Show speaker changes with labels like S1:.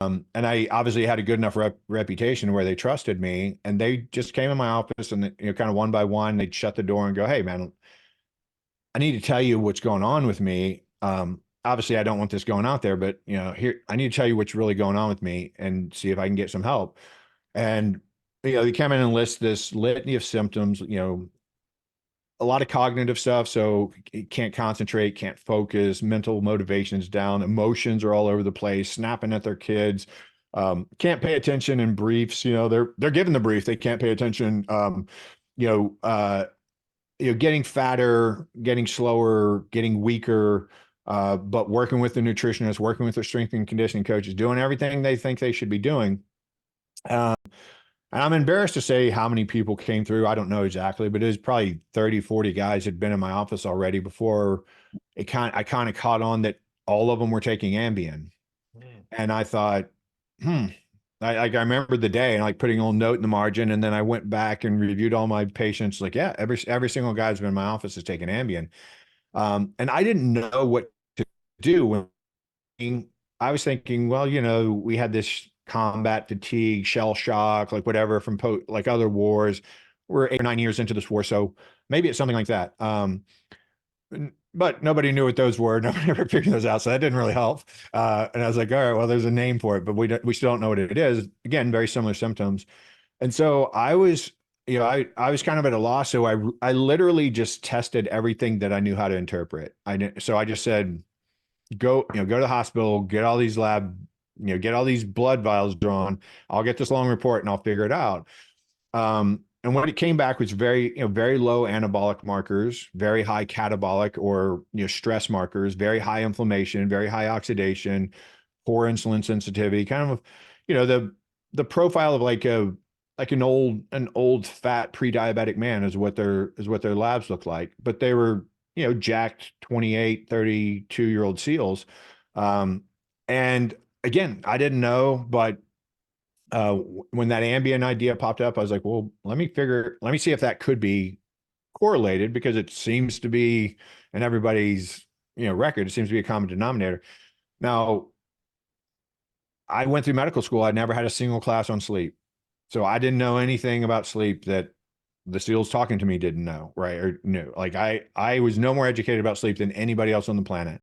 S1: And I obviously had a good enough reputation where they trusted me, and they just came in my office and, kind of one by one, they'd shut the door and go, "Hey, man, I need to tell you what's going on with me. Obviously, I don't want this going out there, but here I need to tell you what's really going on with me and see if I can get some help." And they came in and list this litany of symptoms. A lot of cognitive stuff. So can't concentrate, can't focus, mental motivation's down, emotions are all over the place, snapping at their kids, can't pay attention in briefs. They're given the brief, they can't pay attention. You know, uh, getting fatter, getting slower, getting weaker. But working with the nutritionist, working with their strength and conditioning coaches, doing everything they think they should be doing. Uh, and I'm embarrassed to say how many people came through. I don't know exactly, but it was probably 30, 40 guys had been in my office already before I kind of caught on that all of them were taking Ambien.
S2: Mm.
S1: And I thought, hmm. I remembered the day and like putting a little note in the margin. And then I went back and reviewed all my patients. Like, yeah, every single guy who's been in my office has taken Ambien. And I didn't know what to do when I was thinking, well, we had this combat fatigue, shell shock, like whatever from like other wars. We're 8 or 9 years into this war, so maybe it's something like that. But nobody knew what those were. Nobody ever figured those out, so that didn't really help. And I was like, all right, well, there's a name for it, but we still don't know what it is. Again, very similar symptoms. And so I was, I was kind of at a loss. So I literally just tested everything that I knew how to interpret. So I just said, go to the hospital, get all these get all these blood vials drawn. I'll get this long report and I'll figure it out. And when it came back was very low anabolic markers, very high catabolic or, stress markers, very high inflammation, very high oxidation, poor insulin sensitivity, kind of, the profile of like an old fat pre-diabetic man is what their labs look like. But they were, jacked 28, 32-year-old SEALs. Um, and again, I didn't know, but when that Ambien idea popped up, I was like, well, let me see if that could be correlated because it seems to be in everybody's, record. It seems to be a common denominator. Now, I went through medical school. I never had a single class on sleep. So I didn't know anything about sleep that the SEALs talking to me didn't know, right? Or knew. Like I was no more educated about sleep than anybody else on the planet.